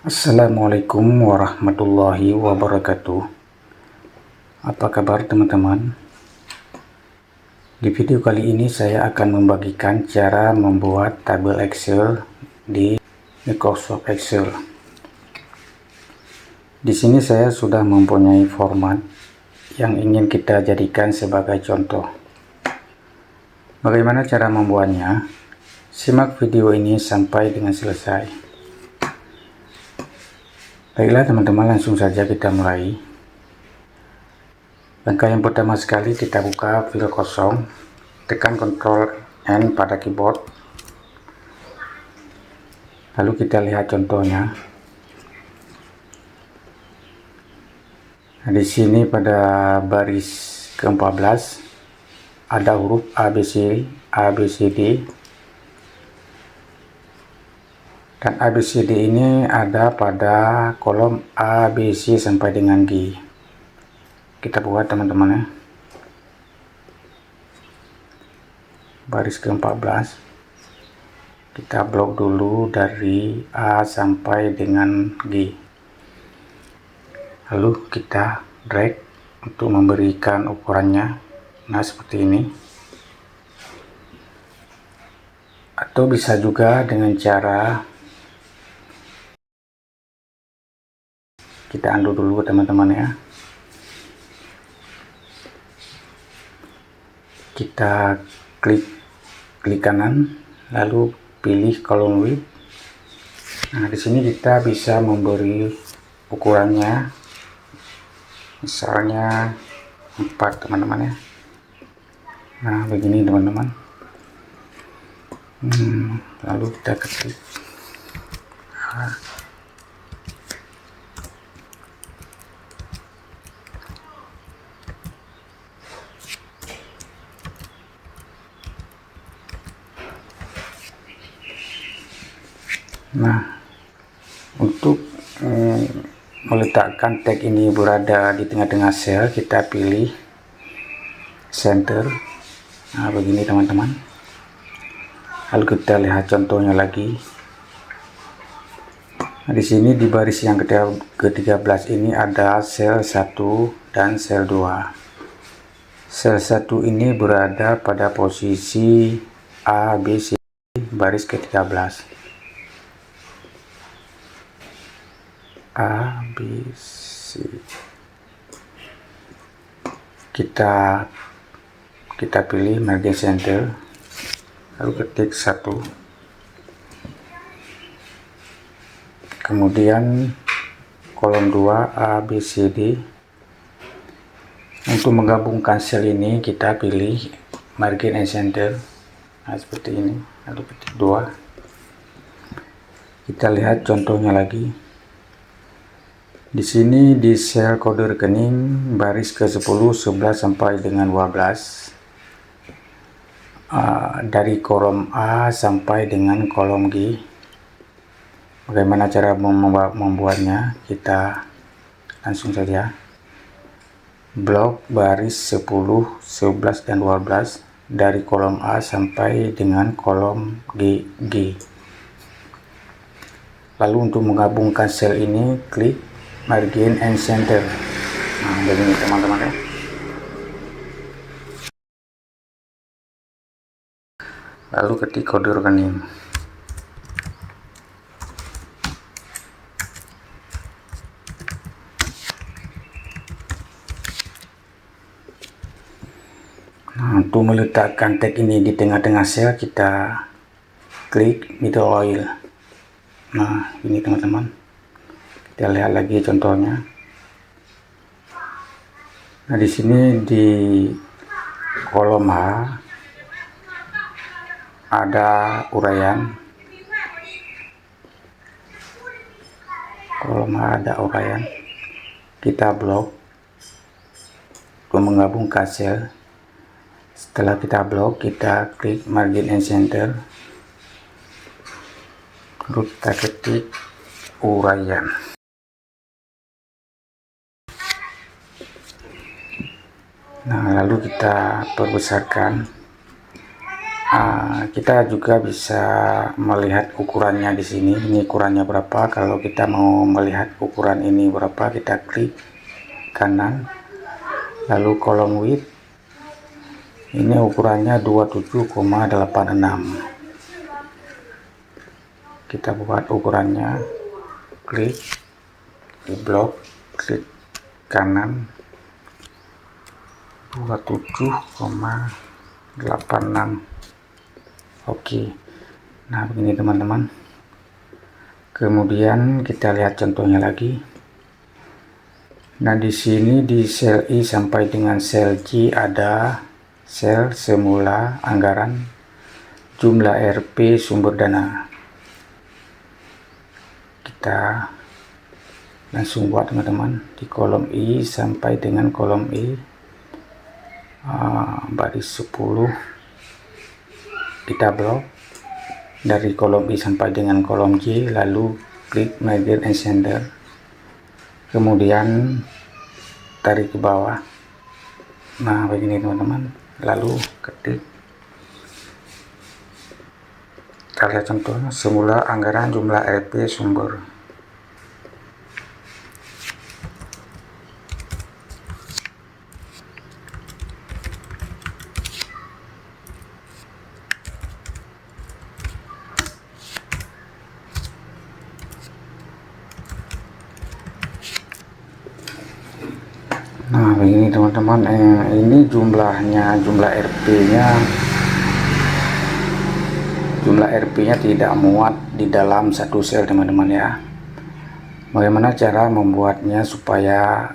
Assalamualaikum warahmatullahi wabarakatuh. Apa kabar teman-teman? Di video kali ini saya akan membagikan cara membuat tabel Excel di Microsoft Excel. Di sini saya sudah mempunyai format yang ingin kita jadikan sebagai contoh. Bagaimana cara membuatnya? Simak video ini sampai dengan selesai. Baiklah teman-teman, langsung saja kita mulai. Langkah yang pertama sekali, kita buka file kosong, tekan Ctrl N pada keyboard, lalu kita lihat contohnya. Nah, di sini pada baris ke-14 ada huruf ABCD, dan ABCD ini ada pada kolom ABC sampai dengan G. Kita buat teman-teman ya. Baris ke-14 kita blok dulu dari A sampai dengan G, lalu kita drag untuk memberikan ukurannya. Nah, seperti ini. Atau bisa juga dengan cara kita undo dulu teman-teman ya. Kita klik kanan, lalu pilih column width. Nah, di sini kita bisa memberi ukurannya, misalnya 4 teman-teman ya. Nah, begini teman-teman. Lalu kita ketik Nah, untuk meletakkan tag ini berada di tengah-tengah sel, kita pilih center. Nah, begini teman-teman. Lalu kita lihat contohnya lagi. Nah, di sini di baris yang ke-13 ini ada sel 1 dan sel 2. Sel 1 ini berada pada posisi ABC baris ke-13. A, B, C. Kita pilih margin center, lalu ketik 1. Kemudian kolom 2 A, B, C, D. Untuk menggabungkan sel ini kita pilih margin and center. Nah, seperti ini, lalu ketik 2. Kita lihat contohnya lagi. Di sini di sel kode rekening baris ke-10, 11 sampai dengan 12, dari kolom A sampai dengan kolom G. Bagaimana cara membuatnya? Kita langsung saja blok baris 10, 11 dan 12 dari kolom A sampai dengan kolom G. Lalu untuk menggabungkan sel ini, klik margin and center. Nah, begini teman-teman ya. Lalu ketik kode rekening. Nah, untuk meletakkan tag ini di tengah-tengah sel, kita klik middle oil. Nah, ini teman-teman. Kita lihat lagi contohnya. Nah, di sini di kolom H ada uraian. Kolom H ada uraian. Kita blok untuk menggabungkan sel. Setelah kita blok, kita klik margin and center. Lalu kita ketik uraian. Nah, lalu kita perbesarkan Kita juga bisa melihat ukurannya di sini. Ini ukurannya berapa. Kalau kita mau melihat ukuran ini berapa, kita klik kanan, lalu kolom width. Ini ukurannya 27,86. Kita buat ukurannya, klik di blok, klik kanan 27,86. Oke. Nah, begini teman-teman. Kemudian kita lihat contohnya lagi. Nah, di sini di sel I sampai dengan sel J ada sel semula, anggaran, jumlah RP, sumber dana. Kita langsung buat teman-teman di kolom I sampai dengan kolom I, baris 10 kita blok. Dari kolom I sampai dengan kolom J, lalu klik Merge and Center, kemudian tarik ke bawah. Nah, begini teman-teman, lalu ketik. Kita lihat contohnya, semula, anggaran, jumlah RP, sumber. Nah, begini teman-teman, ini jumlahnya, jumlah RP-nya tidak muat di dalam satu sel teman-teman ya. Bagaimana cara membuatnya supaya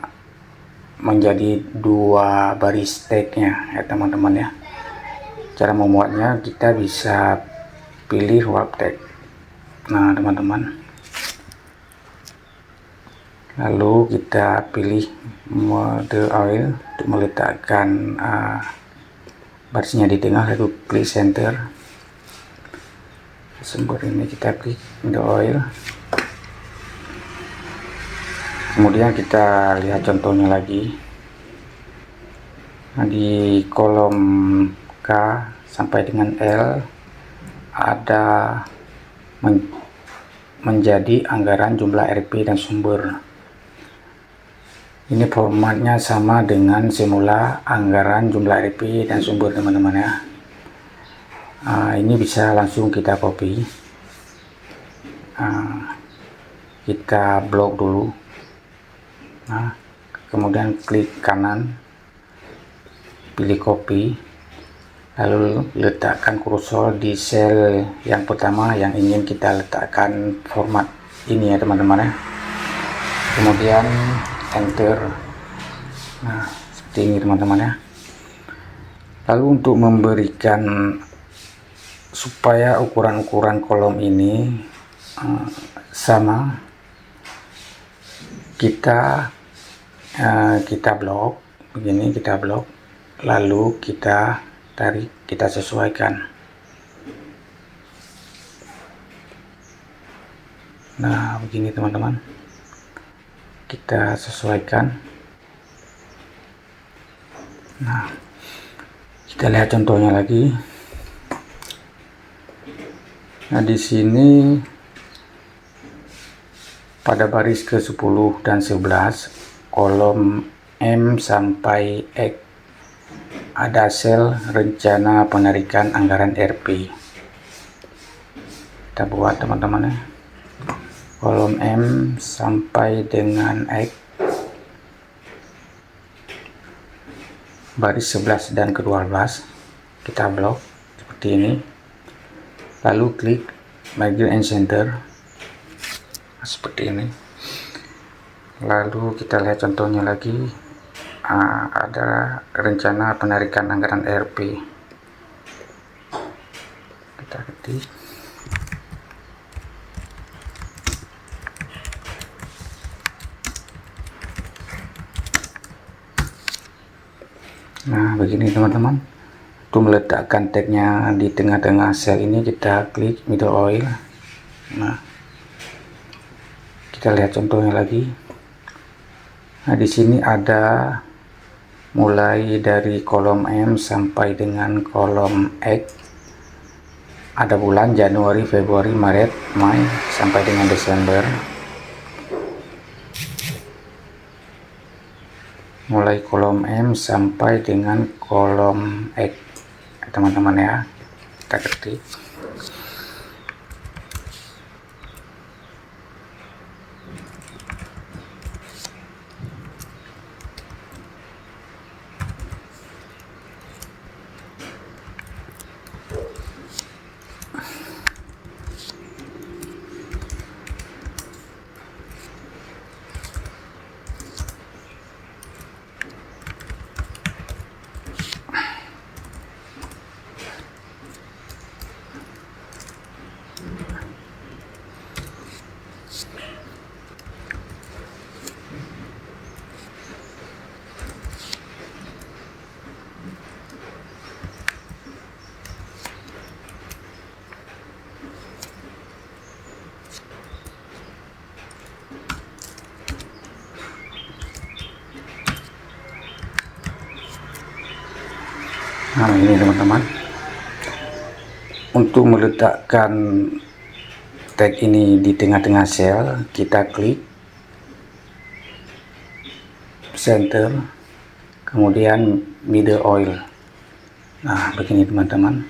menjadi dua baris tagnya ya teman-teman ya. Cara membuatnya, kita bisa pilih warp tag. Nah teman-teman, lalu kita pilih mode oil untuk meletakkan barisnya di tengah, lalu klik center. Sumber ini kita klik mode oil. Kemudian kita lihat contohnya lagi. Nah, di kolom K sampai dengan L ada menjadi anggaran, jumlah RP, dan sumber. Ini formatnya sama dengan semula, anggaran, jumlah RP, dan sumber teman-teman ya. Ini bisa langsung kita copy. Kita blok dulu. Nah, kemudian klik kanan, pilih copy, lalu letakkan kursor di sel yang pertama yang ingin kita letakkan format ini ya teman-teman ya. Kemudian enter. Nah, seperti ini teman-teman ya. Lalu untuk memberikan supaya ukuran-ukuran kolom ini sama, kita blok begini, kita blok, lalu kita tarik, kita sesuaikan. Nah, begini teman-teman, kita sesuaikan. Nah, kita lihat contohnya lagi. Nah, di sini pada baris ke-10 dan 11 kolom M sampai X ada sel rencana penarikan anggaran RP. Kita buat teman-teman ya. Kolom M sampai dengan X, baris 11 dan ke-12 kita blok seperti ini, lalu klik Merge and Center seperti ini. Lalu kita lihat contohnya lagi. Ada rencana penarikan anggaran RP, kita ketik. Nah, begini teman-teman. Untuk meletakkan tagnya di tengah-tengah sel ini, kita klik middle oil. Nah, kita lihat contohnya lagi. Nah, di sini ada mulai dari kolom M sampai dengan kolom X ada bulan Januari, Februari, Maret, Mei sampai dengan Desember. Mulai kolom M sampai dengan kolom X, teman-teman ya. Kita ketik. Nah, ini teman-teman, untuk meletakkan tag ini di tengah-tengah sel, kita klik center, kemudian middle oil. Nah, begini teman-teman.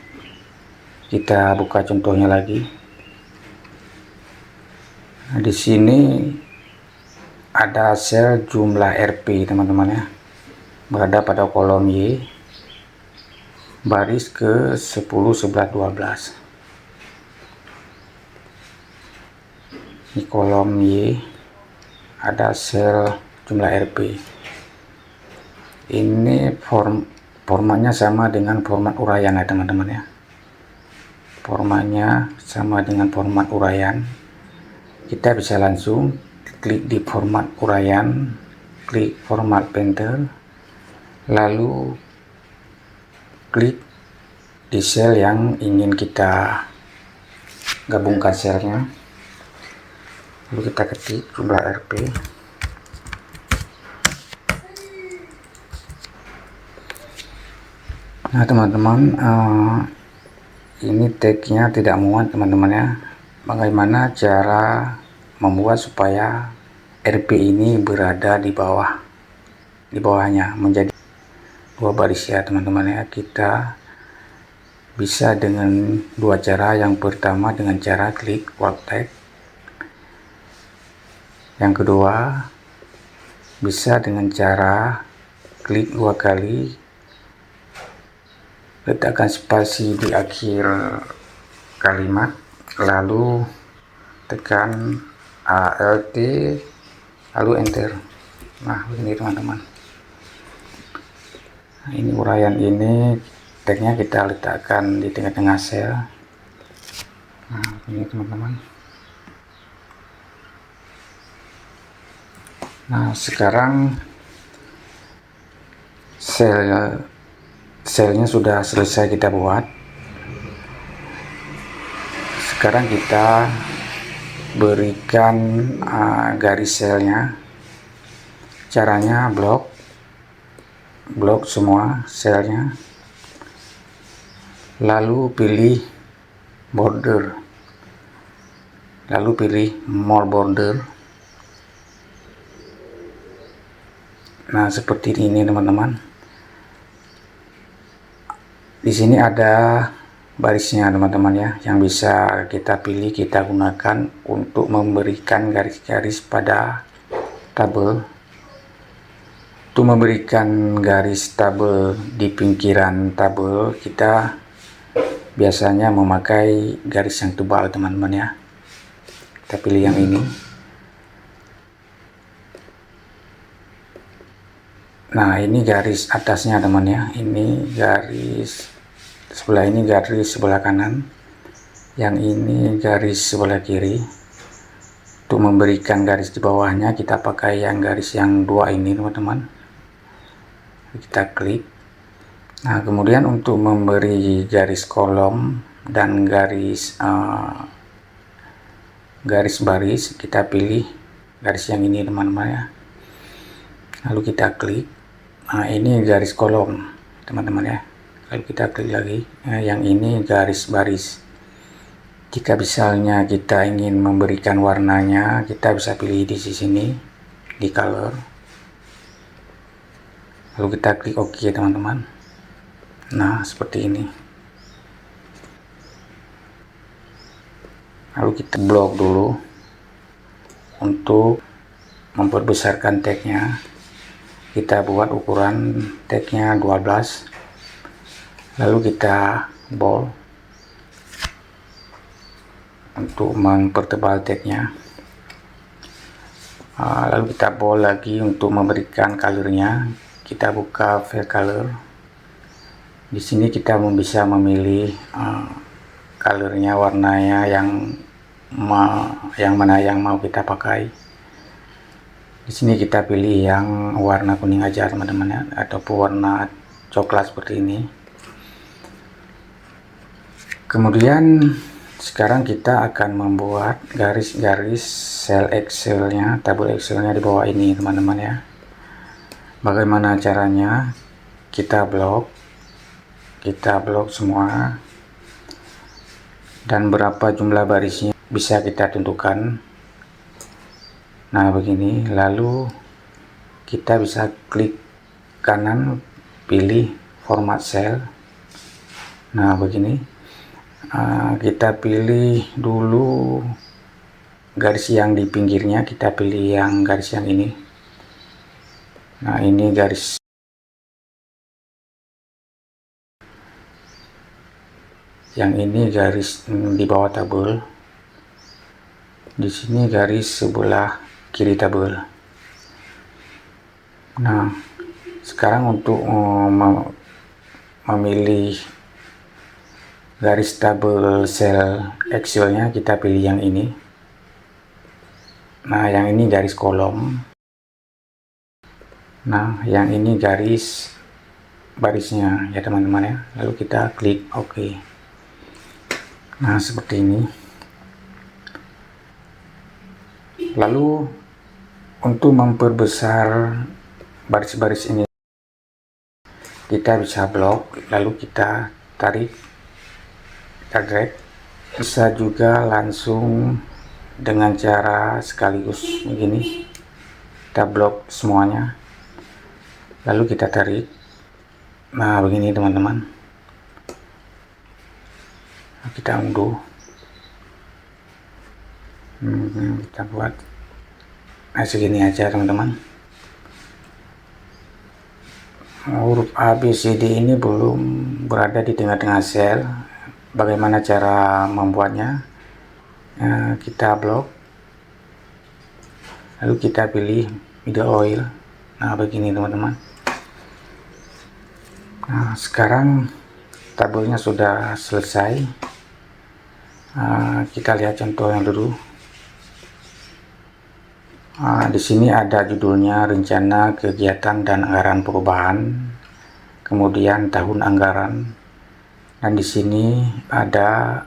Kita buka contohnya lagi. Nah, di sini ada sel jumlah RP teman-teman ya, berada pada kolom Y, baris ke 10, 11, 12. Di kolom Y ada sel jumlah RP. Ini formatnya sama dengan format uraian ya teman-teman ya. Formatnya sama dengan format uraian. Kita bisa langsung klik di format uraian, klik format painter, lalu klik di sel yang ingin kita gabungkan selnya, lalu kita ketik jumlah RP. Nah teman-teman, ini tagnya tidak muat teman-teman ya. Bagaimana cara membuat supaya RP ini berada di bawahnya menjadi dua baris ya teman-teman ya. Kita bisa dengan dua cara. Yang pertama dengan cara klik Wrap Tag, yang kedua bisa dengan cara klik dua kali, letakkan spasi di akhir kalimat, lalu tekan Alt lalu enter. Nah ini teman-teman. Nah, ini uraian ini tagnya kita letakkan di tengah-tengah sel. Nah ini teman-teman. Nah sekarang selnya sudah selesai kita buat. Sekarang kita berikan garis selnya. Caranya blok semua selnya, lalu pilih border, lalu pilih more border. Nah seperti ini teman-teman. Di sini ada barisnya teman-teman ya, yang bisa kita pilih, kita gunakan untuk memberikan garis-garis pada tabel. Untuk memberikan garis tabel di pinggiran tabel, kita biasanya memakai garis yang tebal teman-teman ya. Kita pilih yang ini. Nah ini garis atasnya teman ya, ini garis sebelah, ini garis sebelah kanan, yang ini garis sebelah kiri. Untuk memberikan garis di bawahnya kita pakai yang garis yang dua ini teman-teman. Kita klik. Nah kemudian untuk memberi garis kolom dan garis baris, kita pilih garis yang ini teman-teman ya, lalu kita klik. Nah ini garis kolom teman-teman ya, lalu kita klik lagi. Nah, yang ini garis baris. Jika misalnya kita ingin memberikan warnanya, kita bisa pilih di sini di color, lalu kita klik OK teman-teman. Nah seperti ini. Lalu kita blok dulu untuk memperbesarkan tagnya. Kita buat ukuran tagnya 12, lalu kita bold untuk mempertebal tagnya. Lalu kita bold lagi untuk memberikan colornya. Kita buka fill color. Di sini kita bisa memilih colornya, warnanya yang mana yang mau kita pakai. Di sini kita pilih yang warna kuning aja teman-teman ya, ataupun warna coklat seperti ini. Kemudian sekarang kita akan membuat garis-garis sel Excelnya, tabel Excelnya di bawah ini teman-teman ya. Bagaimana caranya? Kita blok semua, dan berapa jumlah barisnya bisa kita tentukan. Nah begini, lalu kita bisa klik kanan, pilih format sel. Nah begini, kita pilih dulu garis yang di pinggirnya, kita pilih yang garis yang ini. Nah ini garis yang ini, garis di bawah tabel. Di sini garis sebelah kiri tabel. Nah sekarang untuk memilih garis tabel sel Excelnya, kita pilih yang ini. Nah yang ini garis kolom. Nah yang ini garis barisnya ya teman-teman ya. Lalu kita klik OK. Nah seperti ini. Lalu untuk memperbesar baris-baris ini, kita bisa blok, lalu kita tarik, kita drag. Bisa juga langsung dengan cara sekaligus begini, kita blok semuanya, lalu kita tarik. Nah begini teman-teman. Kita unduh. Kita buat segini aja teman-teman. Huruf A, B, C, D ini belum berada di tengah-tengah sel. Bagaimana cara membuatnya? Kita blok, lalu kita pilih middle oil. Nah begini teman-teman. Nah sekarang tabelnya sudah selesai. Kita lihat contohnya dulu. Di sini ada judulnya, rencana kegiatan dan anggaran perubahan, kemudian tahun anggaran, dan di sini ada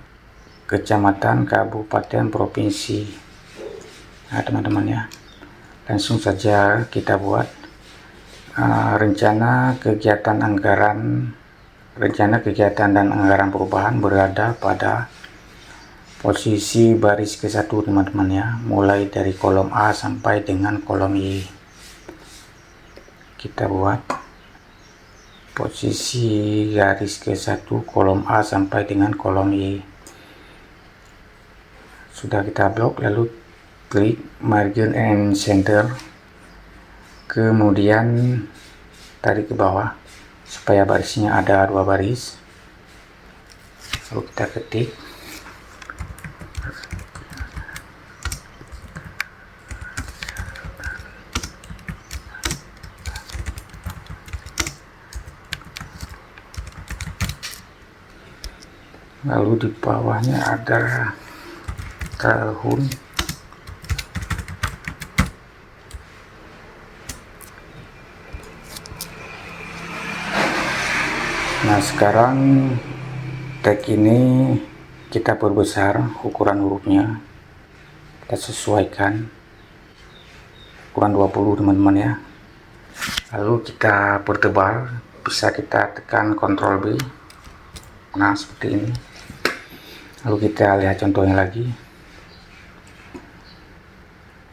kecamatan, kabupaten, provinsi. Nah teman-teman ya, langsung saja kita buat rencana kegiatan dan anggaran perubahan berada pada posisi baris ke-1 teman-teman ya, mulai dari kolom A sampai dengan kolom Y. Kita buat posisi garis ke-1 kolom A sampai dengan kolom Y. Sudah kita blok, lalu klik margin and center, kemudian tarik ke bawah supaya barisnya ada 2 baris. Lalu kita ketik. Lalu di bawahnya ada tahun. Nah sekarang tag ini kita perbesar ukuran hurufnya, kita sesuaikan ukuran 20 teman-teman ya. Lalu kita pertebal, bisa kita tekan Ctrl B. Nah seperti ini. Lalu kita lihat contohnya lagi.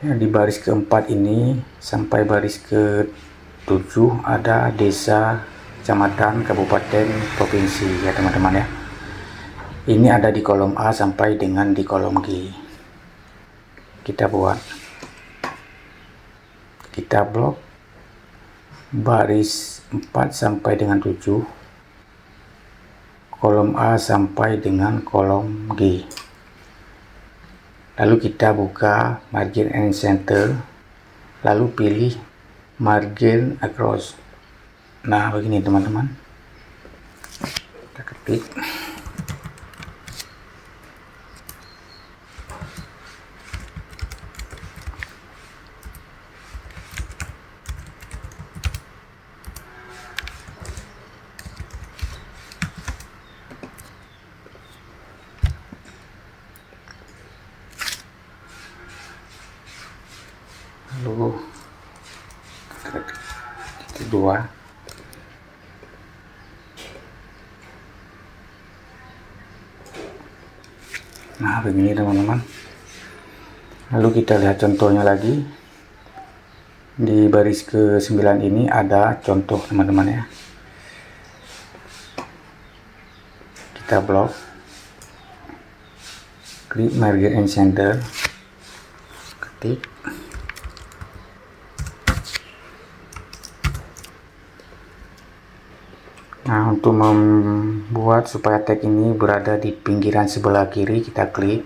Ya, di baris keempat ini sampai baris ke-7 ada desa, kecamatan, kabupaten, provinsi ya teman-teman ya. Ini ada di kolom A sampai dengan di kolom G. Kita buat, kita blok baris 4 sampai dengan 7, kolom A sampai dengan kolom G. Lalu kita buka margin and center, lalu pilih margin across. Nah begini teman-teman, kita ketik, lalu titik 2, nah begini teman-teman. Lalu kita lihat contohnya lagi. Di baris ke-9 ini ada contoh teman-teman ya. Kita blok, klik margin and center, ketik, nah untuk membuat supaya tag ini berada di pinggiran sebelah kiri, kita klik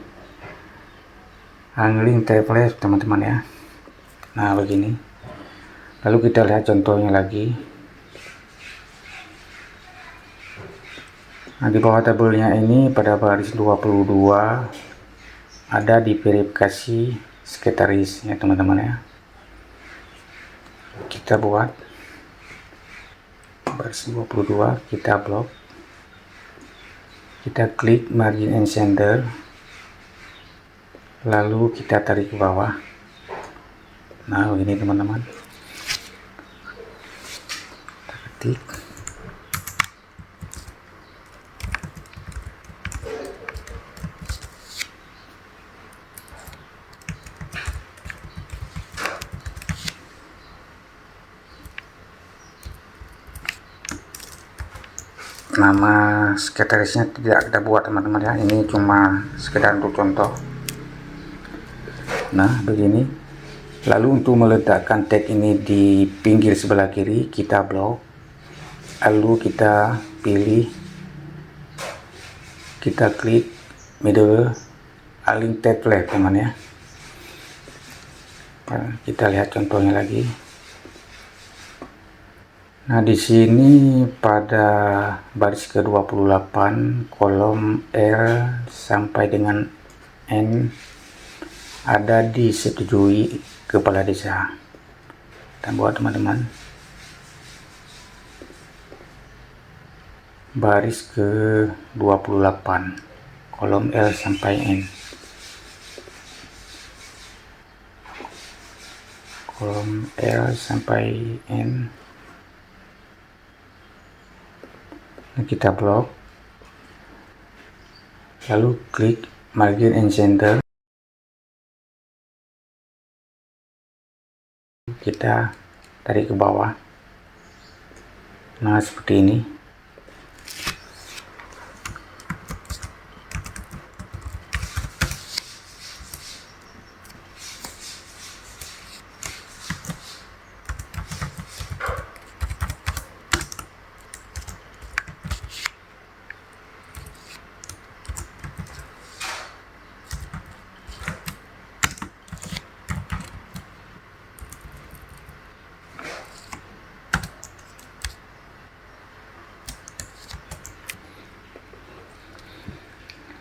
angling tab left teman-teman ya. Nah begini. Lalu kita lihat contohnya lagi. Nah di bawah tabelnya ini pada baris 22 ada di verifikasi sekretaris ya teman-teman ya. Kita buat baris 22, kita blok, kita klik margin and center, lalu kita tarik ke bawah. Nah begini teman-teman, kita ketik, nama sekretarisnya tidak kita buat teman-teman ya, ini cuma sekedar untuk contoh. Nah begini. Lalu untuk meletakkan tag ini di pinggir sebelah kiri, kita blok, lalu kita pilih, kita klik middle align tab left teman ya. Kita lihat contohnya lagi. Nah di sini pada baris ke-28 kolom R sampai dengan N ada disetujui kepala desa. Kita buat teman-teman, baris ke-28 kolom L sampai N, kolom L sampai N. Nah, kita blok, lalu klik margin and center, kita tarik ke bawah. Nah seperti ini.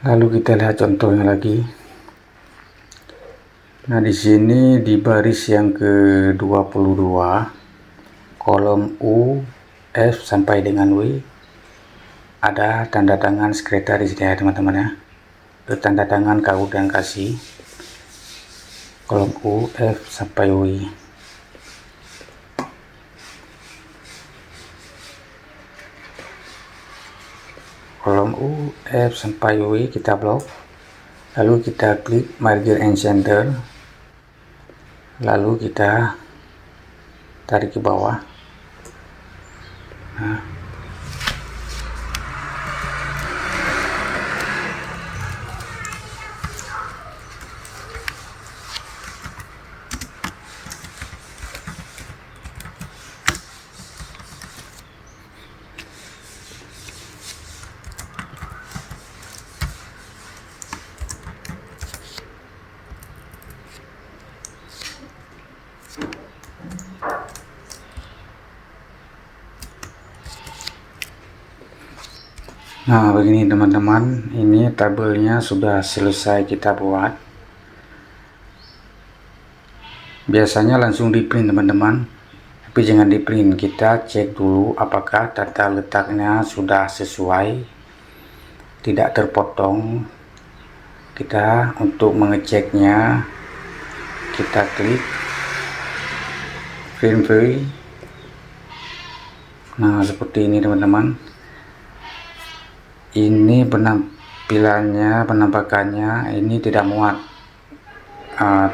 Lalu kita lihat contohnya lagi. Nah di sini di baris yang ke-22 kolom U, F sampai dengan W ada tanda tangan sekretaris ya teman-teman ya. Tanda tangan KU dan kasih, kolom U, F sampai W. Kolom U, F sampai W kita blok, lalu kita klik margin and center, lalu kita tarik ke bawah. Nah, begini teman-teman, ini tabelnya sudah selesai kita buat. Biasanya langsung di print teman-teman, tapi jangan di print, kita cek dulu apakah tata letaknya sudah sesuai, tidak terpotong. Kita untuk mengeceknya, kita klik print view. Nah, seperti ini teman-teman. Ini penampilannya, penampakannya ini tidak muat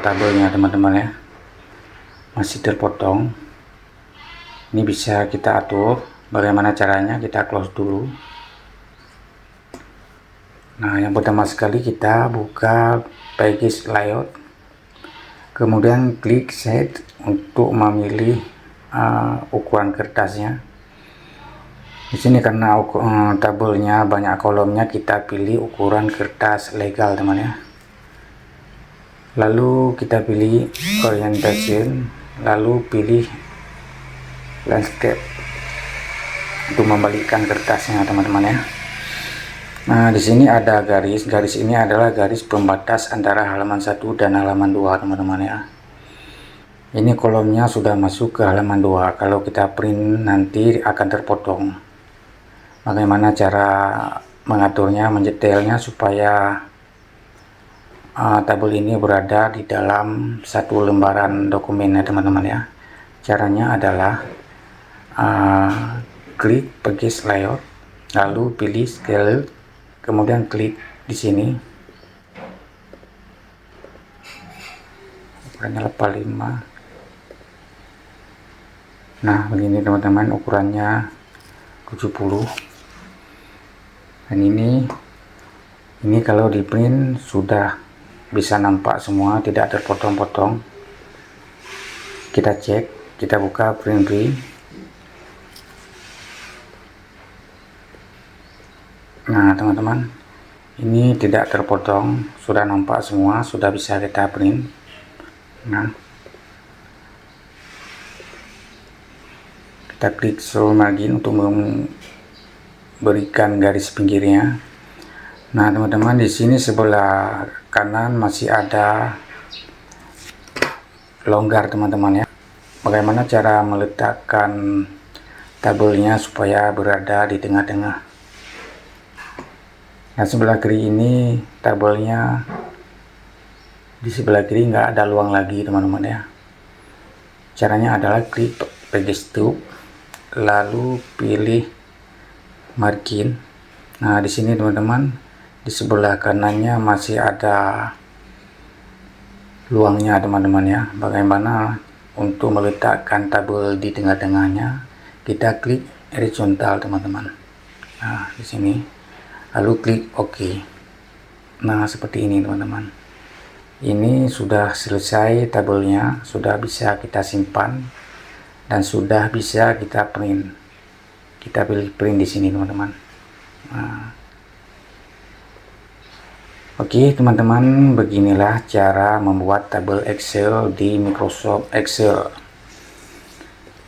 tabelnya teman-teman ya, masih terpotong. Ini bisa kita atur. Bagaimana caranya? Kita close dulu. Nah, yang pertama sekali kita buka package layout, kemudian klik set untuk memilih ukuran kertasnya. Di sini karena tabelnya banyak kolomnya, kita pilih ukuran kertas legal teman ya. Lalu kita pilih orientation, lalu pilih landscape untuk membalikkan kertasnya teman-teman ya. Nah, di sini ada garis ini adalah garis pembatas antara halaman 1 dan halaman 2 teman-teman ya. Ini kolomnya sudah masuk ke halaman 2. Kalau kita print nanti akan terpotong. Bagaimana cara mengaturnya, menyetelnya supaya tabel ini berada di dalam satu lembaran dokumen ya teman-teman ya. Caranya adalah klik package layout, lalu pilih scale, kemudian klik di sini ukurannya 85. Nah, begini teman-teman, ukurannya 70. Dan ini kalau di print sudah bisa nampak semua, tidak terpotong-potong. Kita cek, kita buka print view. Nah teman-teman, ini tidak terpotong, sudah nampak semua, sudah bisa kita print. Nah, kita klik scroll margin untuk berikan garis pinggirnya. Nah teman-teman, di sini sebelah kanan masih ada longgar teman-teman ya. Bagaimana cara meletakkan tabelnya supaya berada di tengah-tengah. Nah, sebelah kiri ini tabelnya, di sebelah kiri nggak ada luang lagi teman-teman ya. Caranya adalah klik package tube, lalu pilih margin. Nah, di sini teman-teman, di sebelah kanannya masih ada luangnya teman-teman ya. Bagaimana untuk meletakkan tabel di tengah-tengahnya? Kita klik horizontal teman-teman. Nah, di sini, lalu klik OK. Nah, seperti ini teman-teman. Ini sudah selesai tabelnya, sudah bisa kita simpan dan sudah bisa kita print. Kita pilih print di sini teman-teman. Nah, oke teman-teman, beginilah cara membuat tabel Excel di Microsoft Excel.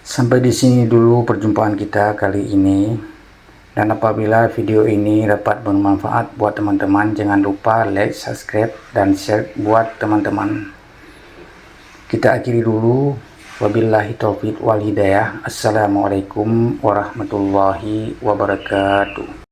Sampai di sini dulu perjumpaan kita kali ini. Dan apabila video ini dapat bermanfaat buat teman-teman, jangan lupa like, subscribe, dan share buat teman-teman. Kita akhiri dulu. Wabillahi taufiq wal hidayah. Assalamualaikum warahmatullahi wabarakatuh.